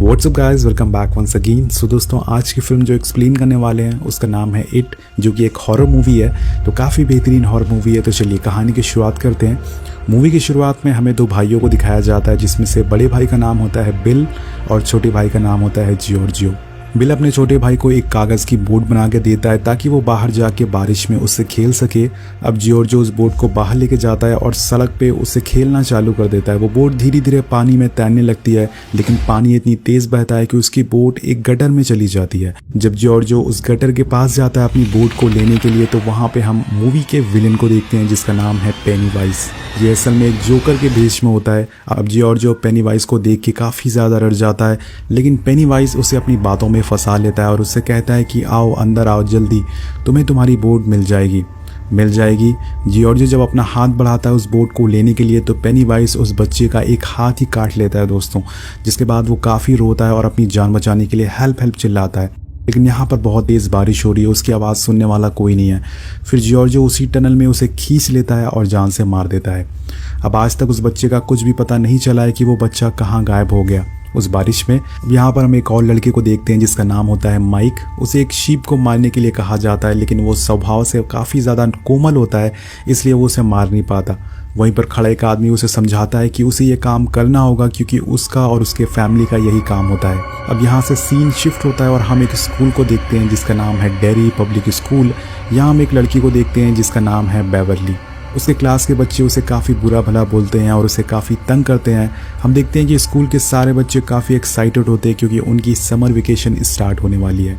WhatsApp guys, welcome back once again. So दोस्तों, आज की फिल्म जो एक्सप्लेन करने वाले हैं उसका नाम है इट, जो कि एक हॉरर मूवी है। तो काफ़ी बेहतरीन हॉरर मूवी है। तो चलिए कहानी की शुरुआत करते हैं। मूवी की शुरुआत में हमें दो भाइयों को दिखाया जाता है, जिसमें से बड़े भाई का नाम होता है बिल और छोटे भाई का नाम होता है जियोर्जियो। बिल अपने छोटे भाई को एक कागज़ की बोट बना के देता है ताकि वो बाहर जाके बारिश में उससे खेल सके। अब जियोर्जियो उस बोट को बाहर लेके जाता है और सड़क पे उससे खेलना चालू कर देता है। वो बोट धीरे धीरे पानी में तैरने लगती है, लेकिन पानी इतनी तेज़ बहता है कि उसकी बोट एक गटर में चली जाती है। जब जियोर्जियो उस गटर के पास जाता है अपनी बोट को लेने के लिए, तो वहाँ पे हम मूवी के विलेन को देखते हैं, जिसका नाम है पेनीवाइज। ये असल में एक जोकर के भेष में होता है। अब जियोर्जियो पेनीवाइज को देख के काफ़ी ज़्यादा डर जाता है, लेकिन पेनीवाइज उसे अपनी बातों में फंसा लेता है और उससे कहता है कि आओ अंदर आओ जल्दी, तुम्हें तुम्हारी बोट मिल जाएगी। जियोर्जियो जब अपना हाथ बढ़ाता है उस बोट को लेने के लिए, तो पेनीवाइज उस बच्चे का एक हाथ ही काट लेता है दोस्तों। जिसके बाद वो काफ़ी रोता है और अपनी जान बचाने के लिए हेल्प हेल्प चिल्लाता है। लेकिन यहाँ पर बहुत तेज़ बारिश हो रही है, उसकी आवाज़ सुनने वाला कोई नहीं है। फिर जियोर्जियो उसी टनल में उसे खींच लेता है और जान से मार देता है। अब आज तक उस बच्चे का कुछ भी पता नहीं चला है कि वो बच्चा कहाँ गायब हो गया उस बारिश में। यहाँ पर हम एक और लड़के को देखते हैं, जिसका नाम होता है माइक। उसे एक शीप को मारने के लिए कहा जाता है, लेकिन वो स्वभाव से काफ़ी ज़्यादा कोमल होता है, इसलिए वो उसे मार नहीं पाता। वहीं पर खड़ा एक आदमी उसे समझाता है कि उसे ये काम करना होगा, क्योंकि उसका और उसके फैमिली का यही काम होता है। अब यहाँ से सीन शिफ्ट होता है और हम एक स्कूल को देखते हैं, जिसका नाम है डेरी पब्लिक स्कूल। यहाँ हम एक लड़की को देखते हैं, जिसका नाम है बेवरली। उसके क्लास के बच्चे उसे काफ़ी बुरा भला बोलते हैं और उसे काफ़ी तंग करते हैं। हम देखते हैं कि स्कूल के सारे बच्चे काफ़ी एक्साइटेड होते हैं, क्योंकि उनकी समर वेकेशन स्टार्ट होने वाली है।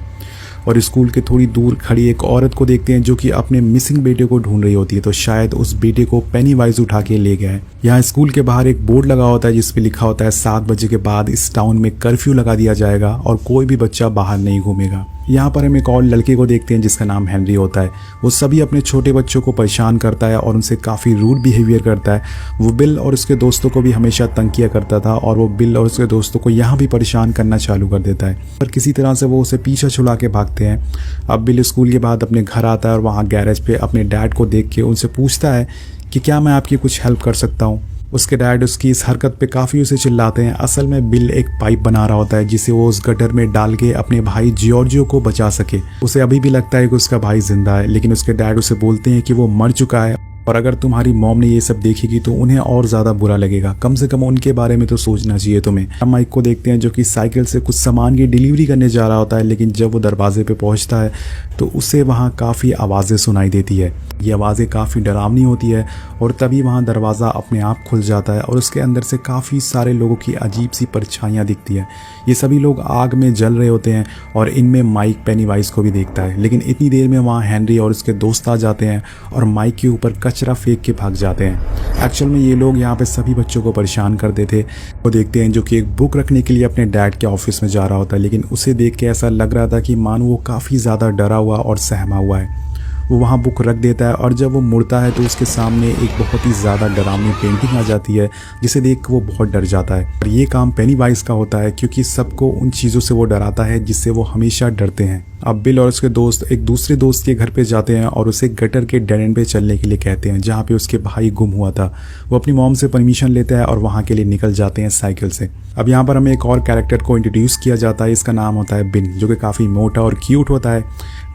और स्कूल के थोड़ी दूर खड़ी एक औरत को देखते हैं, जो कि अपने मिसिंग बेटे को ढूंढ रही होती है। तो शायद उस बेटे को पेनीवाइज उठा के ले गया है। यहाँ स्कूल के बाहर एक बोर्ड लगा होता है, जिस पे लिखा होता है 7 बजे के बाद इस टाउन में कर्फ्यू लगा दिया जाएगा और कोई भी बच्चा बाहर नहीं घूमेगा। यहाँ पर हम एक और लड़के को देखते हैं, जिसका नाम हेनरी होता है। वो सभी अपने छोटे बच्चों को परेशान करता है और उनसे काफ़ी रूड बिहेवियर करता है। वो बिल और उसके दोस्तों को भी हमेशा तंग किया करता था, और वो बिल और उसके दोस्तों को यहाँ भी परेशान करना चालू कर देता है। पर किसी तरह से वो उसे पीछा छुड़ा के भागते हैं। अब बिल स्कूल के बाद अपने घर आता है और वहाँ गैरेज पे अपने डैड को देख के उनसे पूछता है कि क्या मैं आपकी कुछ हेल्प कर सकता हूँ। उसके डैड उसकी इस हरकत पे काफ़ी उसे चिल्लाते हैं। असल में बिल एक पाइप बना रहा होता है, जिसे वो उस गटर में डाल के अपने भाई जियोर्जियो को बचा सके। उसे अभी भी लगता है कि उसका भाई जिंदा है, लेकिन उसके डैड उसे बोलते हैं कि वो मर चुका है, और अगर तुम्हारी मॉम ने ये सब देखेगी तो उन्हें और ज़्यादा बुरा लगेगा। कम से कम उनके बारे में तो सोचना चाहिए तुम्हें। हम माइक को देखते हैं, जो कि साइकिल से कुछ सामान की डिलीवरी करने जा रहा होता है, लेकिन जब वो दरवाजे पे पहुंचता है तो उसे वहाँ काफ़ी आवाज़ें सुनाई देती है। ये आवाज़ें काफ़ी डरावनी होती है, और तभी वहाँ दरवाज़ा अपने आप खुल जाता है और उसके अंदर से काफ़ी सारे लोगों की अजीब सी परछाइयाँ दिखती है। ये सभी लोग आग में जल रहे होते हैं, और इनमें माइक पेनीवाइज को भी देखता है। लेकिन इतनी देर में वहाँ हेनरी और उसके दोस्त आ जाते हैं और माइक के ऊपर कचरा फेंक के भाग जाते हैं। एक्चुअल में ये लोग यहाँ पे सभी बच्चों को परेशान करते थे। वो देखते हैं जो कि एक बुक रखने के लिए अपने डैड के ऑफिस में जा रहा होता है, लेकिन उसे देख के ऐसा लग रहा था कि मानो वो काफ़ी ज़्यादा डरा हुआ और सहमा हुआ है। वो वहाँ बुक रख देता है, और जब वो मुड़ता है तो उसके सामने एक बहुत ही ज़्यादा डरावनी पेंटिंग आ जाती है, जिसे देख के वो बहुत डर जाता है। और ये काम पेनीवाइज का होता है, क्योंकि सबको उन चीज़ों से वो डराता है जिससे वो हमेशा डरते हैं। अब बिल और उसके दोस्त एक दूसरे दोस्त के घर पे जाते हैं और उसे गटर के डेड एंड पे चलने के लिए कहते हैं, जहाँ पे उसके भाई गुम हुआ था। वो अपनी मॉम से परमिशन लेता है और वहाँ के लिए निकल जाते हैं साइकिल से। अब यहाँ पर हमें एक और कैरेक्टर को इंट्रोड्यूस किया जाता है, इसका नाम होता है बिन, जो कि काफ़ी मोटा और क्यूट होता है।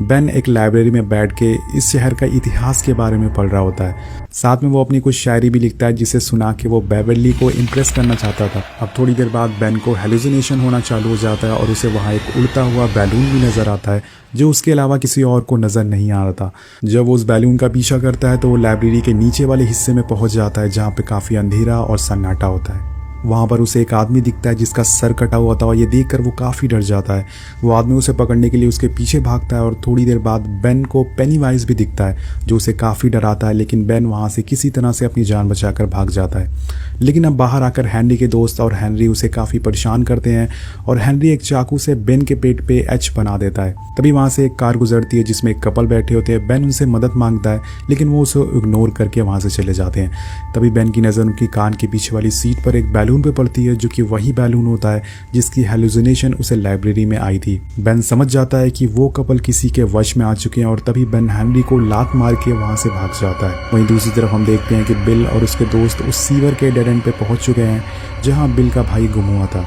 बेन एक लाइब्रेरी में बैठ के इस शहर का इतिहास के बारे में पढ़ रहा होता है। साथ में वो अपनी कुछ शायरी भी लिखता है, जिसे सुना के वो बेवरली को इम्प्रेस करना चाहता था। अब थोड़ी देर बाद बेन को हेलुसिनेशन होना चालू हो जाता है, और उसे वहाँ एक उड़ता हुआ बैलून भी नज़र आता है, जो उसके अलावा किसी और को नज़र नहीं आ रहा था। जब वो उस बैलून का पीछा करता है तो वो लाइब्रेरी के नीचे वाले हिस्से में पहुँच जाता है, जहाँ पे काफ़ी अंधेरा और सन्नाटा होता है। वहाँ पर उसे एक आदमी दिखता है, जिसका सर कटा हुआ था, और ये देखकर वो काफ़ी डर जाता है। वो आदमी उसे पकड़ने के लिए उसके पीछे भागता है, और थोड़ी देर बाद बेन को पेनीवाइज भी दिखता है, जो उसे काफ़ी डराता है। लेकिन बेन वहाँ से किसी तरह से अपनी जान बचाकर भाग जाता है। लेकिन अब बाहर आकर हेनरी के दोस्त और हेनरी उसे काफ़ी परेशान करते हैं, और हेनरी एक चाकू से बेन के पेट पे एच बना देता है। तभी वहाँ से एक कार गुजरती है, जिसमें एक कपल बैठे होते हैं। बेन उनसे मदद मांगता है, लेकिन वो उसे इग्नोर करके वहाँ से चले जाते हैं। तभी बेन की नज़र उनकी कान के पीछे वाली सीट पर एक बैलून पे पड़ती है, जो कि वही बैलून होता है जिसकी हेलुसिनेशन उसे लाइब्रेरी में आई थी। बेन समझ जाता है कि वो कपल किसी के वश में आ चुके हैं, और तभी बेन हेनरी को लात मार के वहाँ से भाग जाता है। वहीं दूसरी तरफ हम देखते हैं कि बिल और उसके दोस्त उस सीवर के डेड एंड पे पहुँच चुके हैं, जहाँ बिल का भाई गुम हुआ था।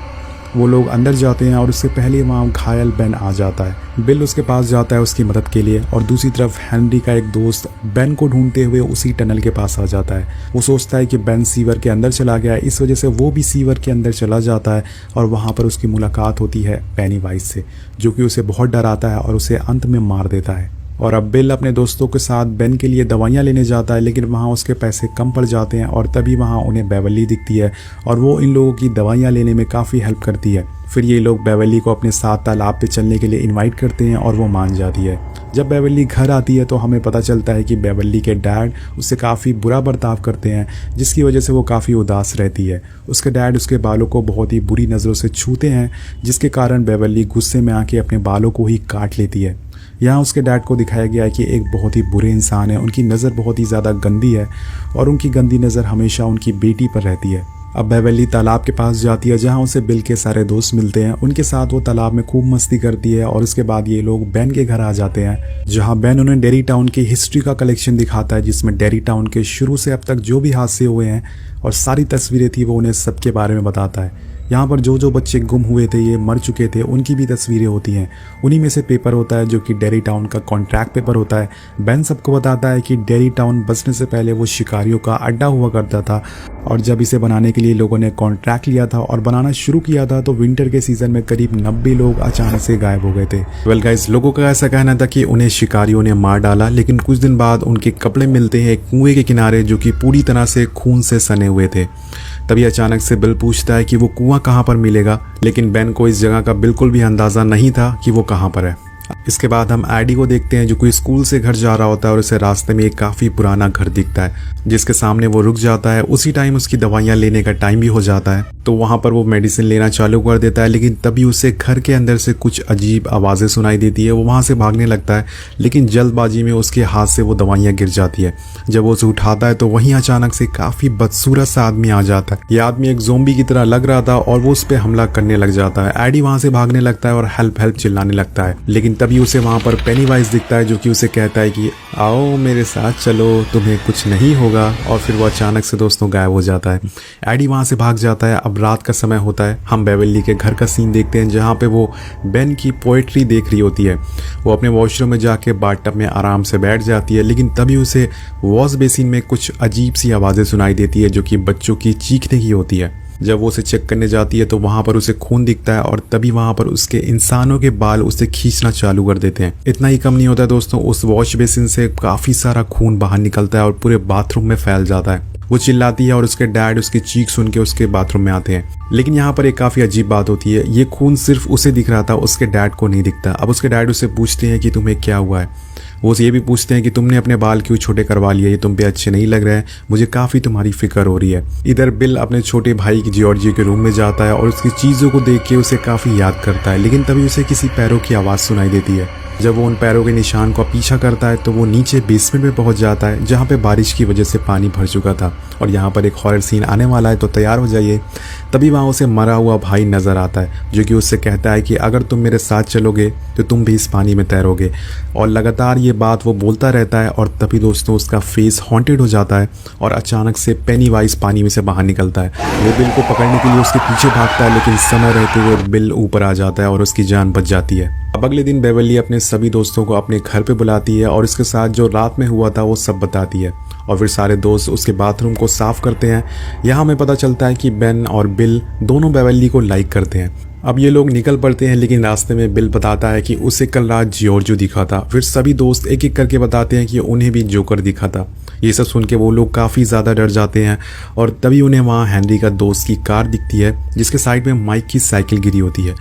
वो लोग अंदर जाते हैं और उससे पहले वहाँ घायल बेन आ जाता है। बिल उसके पास जाता है उसकी मदद के लिए और दूसरी तरफ हेनरी का एक दोस्त बेन को ढूंढते हुए उसी टनल के पास आ जाता है। वो सोचता है कि बेन सीवर के अंदर चला गया है, इस वजह से वो भी सीवर के अंदर चला जाता है और वहाँ पर उसकी मुलाकात होती है पेनीवाइज से, जो कि उसे बहुत डराता है और उसे अंत में मार देता है। और अब बिल अपने दोस्तों के साथ बेन के लिए दवाइयाँ लेने जाता है, लेकिन वहाँ उसके पैसे कम पड़ जाते हैं और तभी वहाँ उन्हें बेवर्ली दिखती है और वो इन लोगों की दवाइयाँ लेने में काफ़ी हेल्प करती है। फिर ये लोग बेवर्ली को अपने साथ तालाब पे चलने के लिए इनवाइट करते हैं और वो मान जाती है। जब बेवर्ली घर आती है तो हमें पता चलता है कि बेवर्ली के डैड उससे काफ़ी बुरा बर्ताव करते हैं, जिसकी वजह से वो काफ़ी उदास रहती है। उसके डैड उसके बालों को बहुत ही बुरी नज़रों से छूते हैं, जिसके कारण बेवर्ली गुस्से में आके अपने बालों को ही काट लेती है। यहाँ उसके डैड को दिखाया गया है कि एक बहुत ही बुरे इंसान है, उनकी नज़र बहुत ही ज़्यादा गंदी है और उनकी गंदी नज़र हमेशा उनकी बेटी पर रहती है। अब बेवर्ली तालाब के पास जाती है जहाँ उसे बिल के सारे दोस्त मिलते हैं। उनके साथ वो तालाब में खूब मस्ती करती है और उसके बाद ये लोग बेन के घर आ जाते हैं, जहाँ बेन उन्हें डेरी टाउन की हिस्ट्री का कलेक्शन दिखाता है, जिसमें डेरी टाउन के शुरू से अब तक जो भी हादसे हुए हैं और सारी तस्वीरें थी वो उन्हें सबके बारे में बताता है। यहाँ पर जो जो बच्चे गुम हुए थे, ये मर चुके थे, उनकी भी तस्वीरें होती हैं। उन्हीं में से पेपर होता है जो कि डेरी टाउन का कॉन्ट्रैक्ट पेपर होता है। बेन सबको बताता है कि डेरी टाउन बसने से पहले वो शिकारियों का अड्डा हुआ करता था और जब इसे बनाने के लिए लोगों ने कॉन्ट्रैक्ट लिया था और बनाना शुरू किया था तो विंटर के सीजन में करीब 90 लोग अचानक से गायब हो गए थे। वेल गाइस, लोगों का ऐसा कहना था कि उन्हें शिकारियों ने मार डाला, लेकिन कुछ दिन बाद उनके कपड़े मिलते हैं एक कुएं के किनारे जो कि पूरी तरह से खून से सने हुए थे। तभी अचानक से बिल पूछता है कि वो कुआं कहाँ पर मिलेगा, लेकिन बेन को इस जगह का बिल्कुल भी अंदाज़ा नहीं था कि वो कहाँ पर है। इसके बाद हम एडी को देखते हैं जो कोई स्कूल से घर जा रहा होता है और उसे रास्ते में एक काफ़ी पुराना घर दिखता है, जिसके सामने वो रुक जाता है। उसी टाइम उसकी दवाइयाँ लेने का टाइम भी हो जाता है, तो वहाँ पर वो मेडिसिन लेना चालू कर देता है, लेकिन तभी उसे घर के अंदर से कुछ अजीब आवाज़ें सुनाई देती है। वो वहाँ से भागने लगता है, लेकिन जल्दबाजी में उसके हाथ से वो दवाइयाँ गिर जाती है। जब वो उसे उठाता है तो वहीं अचानक से काफ़ी बदसूरत सा आदमी आ जाता है। ये आदमी एक ज़ोंबी की तरह लग रहा था और वो उस पर हमला करने लग जाता है। एडी वहाँ से भागने लगता है और हेल्प हेल्प चिल्लाने लगता है, लेकिन तभी उसे वहाँ पर पेनीवाइज दिखता है जो कि उसे कहता है कि आओ मेरे साथ चलो, तुम्हें कुछ नहीं होगा। और फिर वो अचानक से दोस्तों गायब हो जाता है। एडी वहाँ से भाग जाता है। अब रात का समय होता है। हम बेवर्ली के घर का सीन देखते हैं जहाँ पे वो बेन की पोएट्री देख रही होती है। वो अपने वॉशरूम में जाके बाथटब में आराम से बैठ जाती है, लेकिन तभी उसे वॉश बेसिन में कुछ अजीब सी आवाज़ें सुनाई देती है जो कि बच्चों की चीखने की होती है। जब वो उसे चेक करने जाती है तो वहाँ पर उसे खून दिखता है और तभी वहाँ पर उसके इंसानों के बाल उसे खींचना चालू कर देते हैं। इतना ही कम नहीं होता दोस्तों, उस वॉश बेसिन से काफ़ी सारा खून बाहर निकलता है और पूरे बाथरूम में फैल जाता है। वो चिल्लाती है और उसके डैड उसकी चीख सुन के उसके बाथरूम में आते हैं, लेकिन यहाँ पर एक काफ़ी अजीब बात होती है। ये खून सिर्फ उसे दिख रहा था, उसके डैड को नहीं दिखता। अब उसके डैड उससे पूछते हैं कि तुम्हें क्या हुआ है। वो ये भी पूछते हैं कि तुमने अपने बाल क्यों छोटे करवा लिए, ये तुम पे अच्छे नहीं लग रहे हैं, मुझे काफ़ी तुम्हारी फिक्र हो रही है। इधर बिल अपने छोटे भाई की जॉर्जी के रूम में जाता है और उसकी चीज़ों को देख के उसे काफ़ी याद करता है, लेकिन तभी उसे किसी पैरों की आवाज़ सुनाई देती है। जब वो उन पैरों के निशान का पीछा करता है तो वो नीचे बेसमेंट में पहुंच जाता है जहाँ पे बारिश की वजह से पानी भर चुका था और यहाँ पर एक हॉरर सीन आने वाला है, तो तैयार हो जाइए। तभी वहाँ उसे मरा हुआ भाई नज़र आता है जो कि उससे कहता है कि अगर तुम मेरे साथ चलोगे तो तुम भी इस पानी में तैरोगे। और लगातार ये बात वो बोलता रहता है और तभी दोस्तों उसका फेस हॉन्टेड हो जाता है और अचानक से पेनीवाइज पानी में से बाहर निकलता है। वो बिल को पकड़ने के लिए उसके पीछे भागता है, लेकिन समय रहते हुए बिल ऊपर आ जाता है और उसकी जान बच जाती है। अब अगले दिन बेवर्ली अपने सभी दोस्तों को अपने घर पे बुलाती है और इसके साथ जो रात में हुआ था वो सब बताती है और फिर सारे दोस्त उसके बाथरूम को साफ करते हैं। यहाँ हमें पता चलता है कि बेन और बिल दोनों बेवर्ली को लाइक करते हैं। अब ये लोग निकल पड़ते हैं, लेकिन रास्ते में बिल बताता है कि उसे कल रात जियोर्जो दिखा था। फिर सभी दोस्त एक एक करके बताते हैं कि उन्हें भी जोकर दिखा था। ये सब सुन के वो लोग काफ़ी ज़्यादा डर जाते हैं और तभी उन्हें वहाँ हेनरी का दोस्त की कार दिखती है जिसके साइड में माइक की साइकिल गिरी होती है।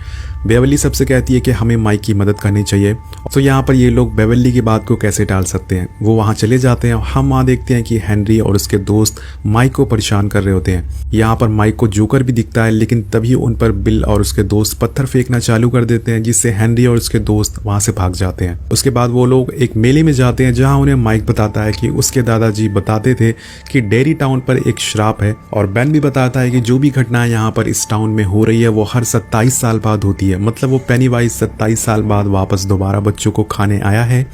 बेवर्ली सबसे कहती है कि हमें माइक की मदद करनी चाहिए। तो यहाँ पर ये लोग बेवर्ली की बात को कैसे टाल सकते हैं। वो वहाँ चले जाते हैं और हम वहाँ देखते हैं कि हेनरी और उसके दोस्त माइक को परेशान कर रहे होते हैं। यहाँ पर माइक को जोकर भी दिखता है, लेकिन तभी उन पर बिल और उसके दोस्त पत्थर फेंकना चालू कर देते हैं जिससे हेनरी और उसके दोस्त वहाँ से भाग जाते हैं। उसके बाद वो लोग एक मेले में जाते हैं जहाँ उन्हें माइक बताता है कि उसके दादाजी बताते थे कि डेरी टाउन पर एक श्राप है और बेन भी बताता है कि जो भी घटनाएं यहाँ पर इस टाउन में हो रही है वो हर 27 साल बाद होती है। मतलब वो पेनीवाइज 27 साल बाद वापस दोबारा बच्चों को खाने आया है।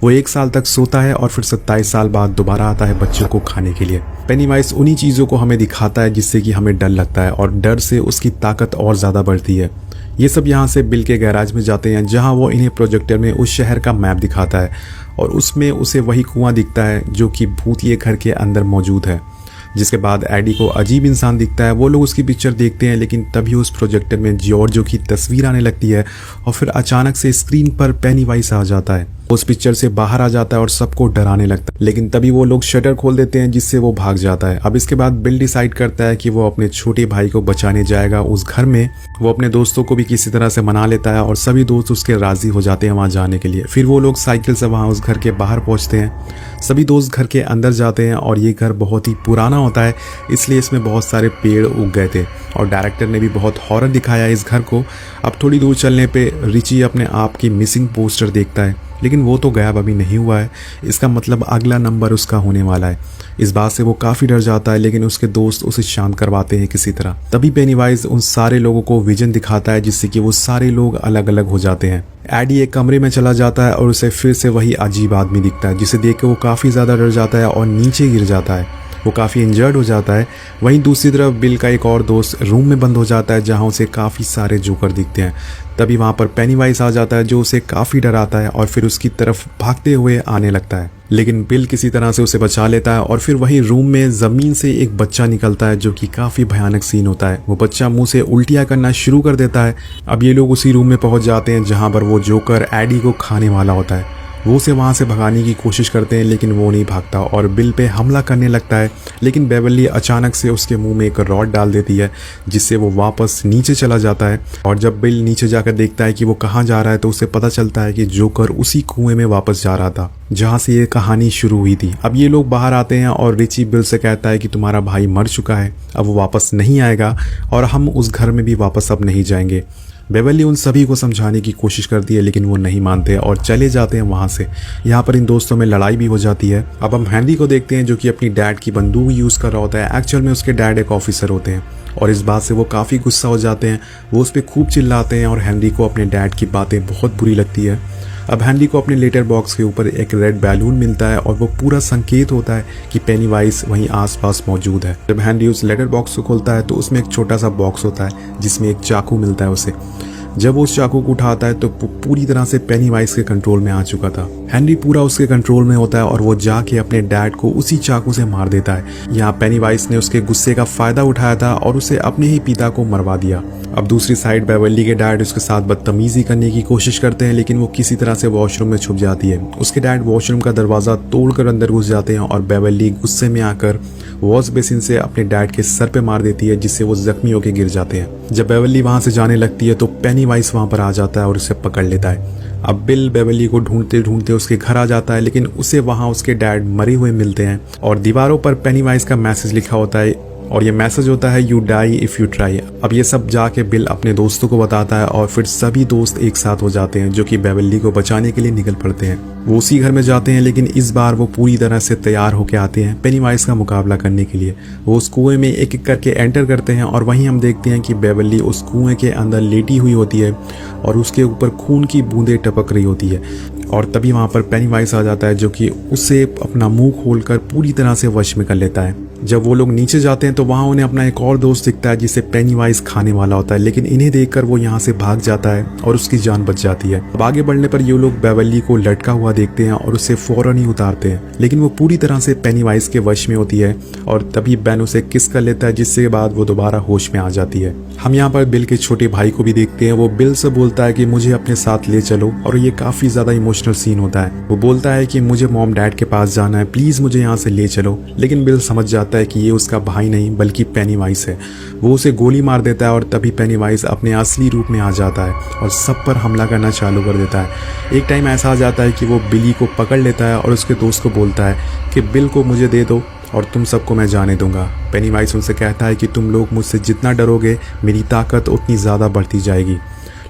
वो 1 साल तक सोता है और फिर 27 साल बाद दोबारा आता है बच्चों को खाने के लिए। पेनीवाइज उन्हीं चीज़ों को हमें दिखाता है जिससे कि हमें डर लगता है और डर से उसकी ताकत और ज़्यादा बढ़ती है। ये सब यहाँ से बिल के गैराज में जाते हैं जहाँ वो इन्हें प्रोजेक्टर में उस शहर का मैप दिखाता है और उसमें उसे वही कुआं दिखता है जो कि भूतिए घर के अंदर मौजूद है। जिसके बाद एडी को अजीब इंसान दिखता है। वो लोग उसकी पिक्चर देखते हैं लेकिन तभी उस प्रोजेक्टर में जॉर्जो की तस्वीर आने लगती है और फिर अचानक से स्क्रीन पर पेनीवाइज आ जाता है। उस पिक्चर से बाहर आ जाता है और सबको डराने लगता है, लेकिन तभी वो लोग शटर खोल देते हैं जिससे वो भाग जाता है। अब इसके बाद बिल डिसाइड करता है कि वो अपने छोटे भाई को बचाने जाएगा उस घर में। वो अपने दोस्तों को भी किसी तरह से मना लेता है और सभी दोस्त उसके राजी हो जाते हैं वहां जाने के लिए। फिर वो लोग साइकिल से वहां उस घर के बाहर पहुंचते हैं। सभी दोस्त घर के अंदर जाते हैं और ये घर बहुत ही पुराना होता है, इसलिए इसमें बहुत सारे पेड़ उग गए थे और डायरेक्टर ने भी बहुत हॉरर दिखाया है इस घर को। अब थोड़ी दूर चलने पे रिची अपने आप की मिसिंग पोस्टर देखता है, लेकिन वो तो गायब अभी नहीं हुआ है। इसका मतलब अगला नंबर उसका होने वाला है। इस बात से वो काफ़ी डर जाता है, लेकिन उसके दोस्त उसे शांत करवाते हैं किसी तरह। तभी पेनीवाइज उन सारे लोगों को विजन दिखाता है जिससे कि वो सारे लोग अलग अलग हो जाते हैं। एडी एक कमरे में चला जाता है और उसे फिर से वही अजीब आदमी दिखता है जिसे देख के वो काफ़ी ज़्यादा डर जाता है और नीचे गिर जाता है। वो काफ़ी इंजर्ड हो जाता है। वहीं दूसरी तरफ बिल का एक और दोस्त रूम में बंद हो जाता है जहां उसे काफ़ी सारे जोकर दिखते हैं। तभी वहां पर पेनीवाइज आ जाता है जो उसे काफ़ी डराता है और फिर उसकी तरफ भागते हुए आने लगता है, लेकिन बिल किसी तरह से उसे बचा लेता है। और फिर वही रूम में ज़मीन से एक बच्चा निकलता है जो कि काफ़ी भयानक सीन होता है। वो बच्चा मुंह से उल्टियाँ करना शुरू कर देता है। अब ये लोग उसी रूम में पहुंच जाते हैं जहाँ पर वो जोकर एडी को खाने वाला होता है। वो उसे वहाँ से भगाने की कोशिश करते हैं लेकिन वो नहीं भागता और बिल पे हमला करने लगता है, लेकिन बेवर्ली अचानक से उसके मुंह में एक रॉड डाल देती है जिससे वो वापस नीचे चला जाता है। और जब बिल नीचे जाकर देखता है कि वो कहाँ जा रहा है तो उसे पता चलता है कि जोकर उसी कुएं में वापस जा रहा था जहाँ से ये कहानी शुरू हुई थी। अब ये लोग बाहर आते हैं और रिची बिल से कहता है कि तुम्हारा भाई मर चुका है, अब वो वापस नहीं आएगा और हम उस घर में भी वापस अब नहीं जाएंगे। बेवर्ली उन सभी को समझाने की कोशिश करती है लेकिन वो नहीं मानते और चले जाते हैं वहाँ से। यहाँ पर इन दोस्तों में लड़ाई भी हो जाती है। अब हम हैंडी को देखते हैं जो कि अपनी डैड की बंदूक यूज़ कर रहा होता है। एक्चुअल में उसके डैड एक ऑफिसर होते हैं और इस बात से वो काफ़ी गुस्सा हो जाते हैं। वो उस पर खूब चिल्लाते हैं और हैंडी को अपने डैड की बातें बहुत बुरी लगती है। अब हैंडी को अपने लेटर बॉक्स के ऊपर एक रेड बैलून मिलता है और वो पूरा संकेत होता है कि पेनीवाइज वहीं आसपास मौजूद है। जब हैंडी उस लेटर बॉक्स को खोलता है तो उसमें एक छोटा सा बॉक्स होता है जिसमें एक चाकू मिलता है उसे। जब वो उस चाकू को उठाता है तो पूरी तरह से पेनीवाइज के कंट्रोल में आ चुका था। हैंडी पूरा उसके कंट्रोल में होता है और वो जाके अपने डैड को उसी चाकू से मार देता है। यहाँ पेनीवाइज ने उसके गुस्से का फायदा उठाया था और उसे अपने ही पिता को मरवा दिया। अब दूसरी साइड बेवर्ली के डैड उसके साथ बदतमीजी करने की कोशिश करते हैं लेकिन वो किसी तरह से वॉशरूम में छुप जाती है। उसके डैड वॉशरूम का दरवाजा तोड़कर अंदर घुस जाते हैं और बेवर्ली गुस्से में आकर वॉश बेसिन से अपने डैड के सर पे मार देती है जिससे वो जख्मी होकर गिर जाते हैं। जब बेवर्ली वहां से जाने लगती है तो पेनीवाइज वहां पर आ जाता है और उसे पकड़ लेता है। अब बिल बेवर्ली को ढूंढते ढूंढते उसके घर आ जाता है लेकिन उसे वहां उसके डैड मरे हुए मिलते हैं और दीवारों पर पेनीवाइज का मैसेज लिखा होता है और ये मैसेज होता है you die if you try. अब ये सब जाके बिल अपने दोस्तों को बताता है और फिर सभी दोस्त एक साथ हो जाते हैं जो कि बेवर्ली को बचाने के लिए निकल पड़ते हैं। वो उसी घर में जाते हैं लेकिन इस बार वो पूरी तरह से तैयार होकर आते हैं पेनीवाइज का मुकाबला करने के लिए। वो उस कुएं में एक एक करके एंटर करते हैं और वहीं हम देखते हैं कि बेवर्ली उस कुएं के अंदर लेटी हुई होती है और उसके ऊपर खून की बूंदें टपक रही होती है। और तभी वहाँ पर पेनीवाइज आ जाता है जो कि उसे अपना मुंह खोलकर पूरी तरह से वश में कर लेता है। जब वो लोग नीचे जाते हैं तो वहाँ उन्हें अपना एक और दोस्त दिखता है जिसे पेनीवाइज खाने वाला होता है, लेकिन इन्हें देखकर वो यहाँ से भाग जाता है और उसकी जान बच जाती है। अब आगे बढ़ने पर ये लोग बेवर्ली को लटका हुआ देखते हैं और उसे फौरन ही उतारते हैं, लेकिन वो पूरी तरह से पेनीवाइज के वश में होती है और तभी बेन उसे किस कर लेता है जिसके बाद वो दोबारा होश में आ जाती है। हम यहाँ पर बिल के छोटे भाई को भी देखते हैं। वो बिल से बोलता है कि मुझे अपने साथ ले चलो और ये काफी ज्यादा इमोशनल सीन होता है। वो बोलता है कि मुझे मॉम डैड के पास जाना है, प्लीज मुझे यहाँ से ले चलो, लेकिन बिल समझ जाता है कि ये उसका भाई नहीं बल्कि पेनीवाइज है। वो उसे गोली मार देता है और तभी पेनीवाइज अपने असली रूप में आ जाता है और सब पर हमला करना चालू कर देता है। एक टाइम ऐसा आ जाता है कि वो बिली को पकड़ लेता है और उसके दोस्त को बोलता है कि बिल को मुझे दे दो और तुम सबको मैं जाने दूंगा। पेनीवाइज उनसे कहता है कि तुम लोग मुझसे जितना डरोगे मेरी ताकत उतनी ज़्यादा बढ़ती जाएगी।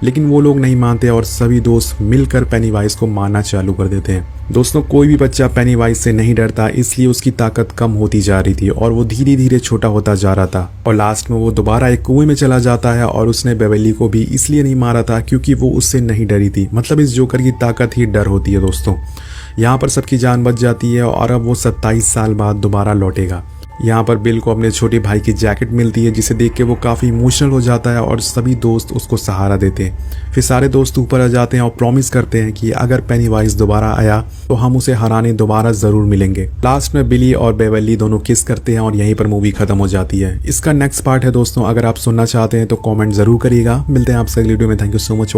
लेकिन वो लोग नहीं मानते और सभी दोस्त मिलकर पेनीवाइज को मारना चालू कर देते हैं। दोस्तों कोई भी बच्चा पेनीवाइज से नहीं डरता, इसलिए उसकी ताकत कम होती जा रही थी और वो धीरे धीरे छोटा होता जा रहा था और लास्ट में वो दोबारा एक कुएं में चला जाता है और उसने बेवरली को भी इसलिए नहीं मारा था क्योंकि वो उससे नहीं डरी थी। मतलब इस जोकर की ताकत ही डर होती है दोस्तों। यहाँ पर सबकी जान बच जाती है और अब वो 27 साल बाद दोबारा लौटेगा। यहाँ पर बिल को अपने छोटे भाई की जैकेट मिलती है जिसे देख के वो काफ़ी इमोशनल हो जाता है और सभी दोस्त उसको सहारा देते हैं। फिर सारे दोस्त ऊपर आ जाते हैं और प्रॉमिस करते हैं कि अगर पेनीवाइज दोबारा आया तो हम उसे हराने दोबारा ज़रूर मिलेंगे। लास्ट में बिली और बेवरली दोनों किस करते हैं और यहीं पर मूवी खत्म हो जाती है। इसका नेक्स्ट पार्ट है दोस्तों, अगर आप सुनना चाहते हैं तो कॉमेंट ज़रूर करिएगा। मिलते हैं आपसे अगली वीडियो में। Thank you so much.